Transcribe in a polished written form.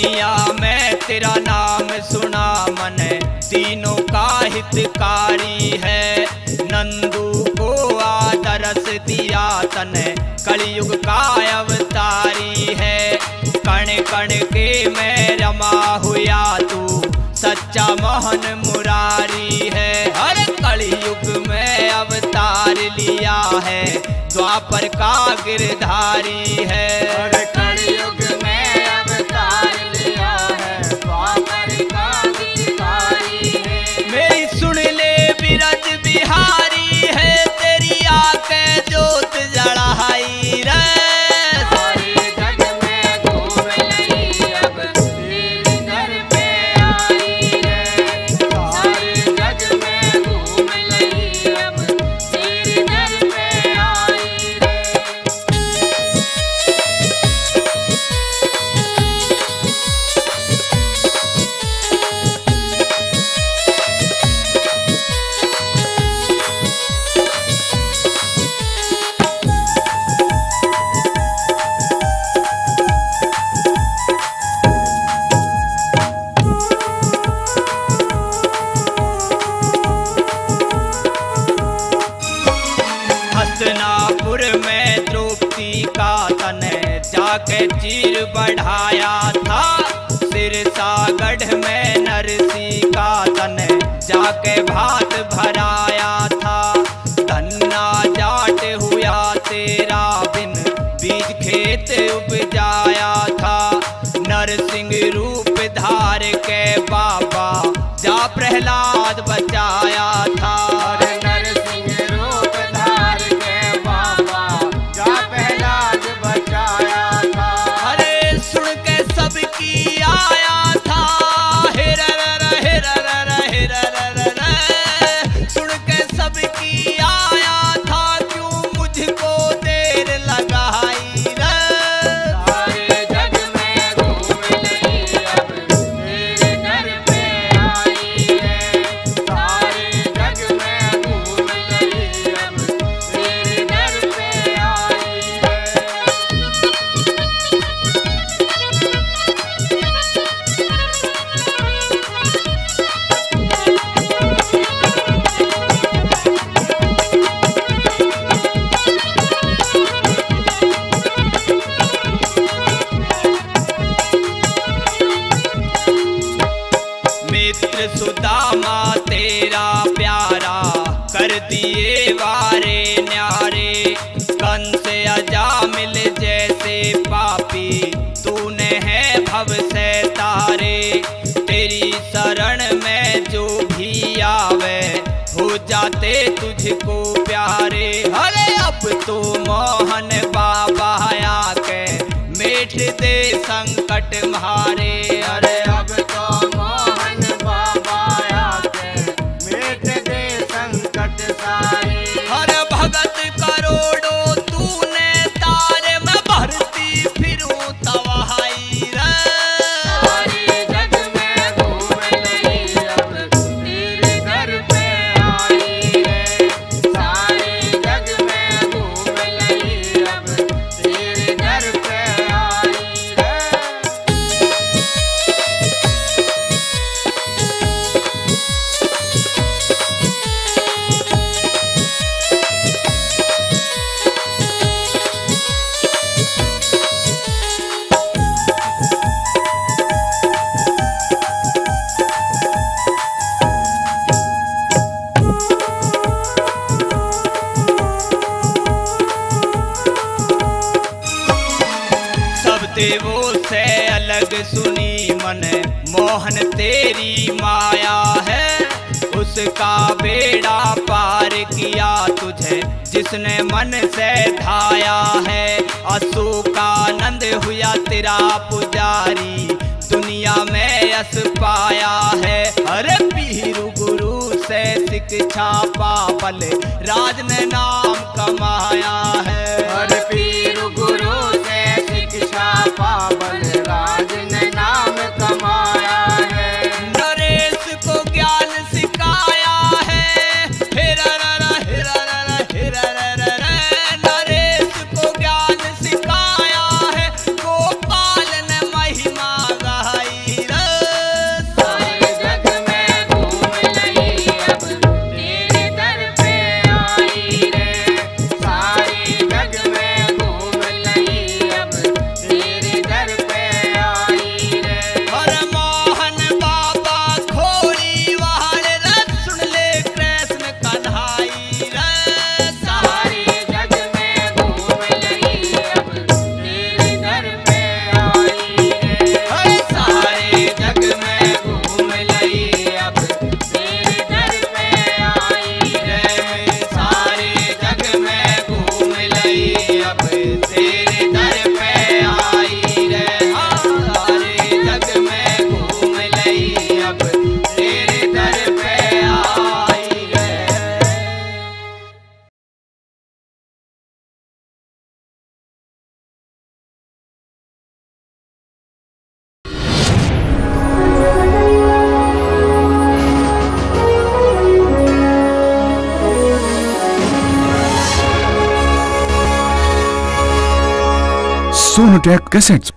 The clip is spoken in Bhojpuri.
दुनिया में तेरा नाम सुना मन, तीनों का हितकारी है। नंदू को आदरस दिया तन, कलयुग का अवतारी है। कण कण के में रमा हुआ तू, सच्चा मोहन मुरारी है। हर कलयुग में अवतार लिया है, द्वापर का गिरधारी है। हर कलयुग में अवतार लिया है, द्वापर का गिरधारी है। मेरी सुन ले बिरज बिहारी है, तेरी आके जोत जड़ाई रे। सारे जग में घूम लई अब तेरे दर पे आई रे। सारे जग में घूम लई अब तेरे दर पे आई रे। हस्तिनापुर में द्रौपदी का तन, जाके चीर बढ़ाया था। सिरसागढ़ में नरसी का तन, जाके भात भराया था। धन्ना जाट हुआ तेरा बिन, बीज खेत उपजाया था। नरसिंह रूप धार के बाबा, जा प्रहलाद बचाया था। नरसिंह रूप धार के बाबा, जा प्रहलाद बचाया था। अरे सुन के सबकी आया था, सुन के सबकी आया था, क्यों मुझको देर लगाई रे। सारे जग में घूम लई अब तेरे दर पे आई रे। सारे जग में घूम लई अब तेरे दर पे आई रे। मित्र सुदामा तेरा प्यारा, कर दिए वारे न्यारे। कंस अजामिल जैसे पापी, तूने है भव से तारे। तेरी शरण में जो भी आवे, हो जाते तुझको प्यारे। अरे अब तो मोहन बाबा आके, मेट दे संकट मारे। अरे अब तो मोहन बाबा आके, मेट दे संकट सारे। हर भगत करोड़ों तूने तारे, में भरती फिरूं तवाई रे। सारे जग में घूम लई अब तेरे दर पे आई रे। सारे जग में घूम लई अब तेरे दर पे आई रे। सब देवों से अलग सुनी मन, मोहन तेरी माया है। उसका बेड़ा पार किया तुझे, जिसने मन से ढाया है। अशोकानंद हुआ तेरा पुजारी, दुनिया में यश पाया है। अरे पीर गुरु से शिक्षा पापल, राज ने नाम कमाया है। हर पीर गुरु से शिक्षा पावल, राज ने नाम कमाया है। नरेश को ज्ञान सिखाया है। नरेश को ज्ञान सिखाया है, गोपाल ने महिमा गाई। Sonotech cassettes.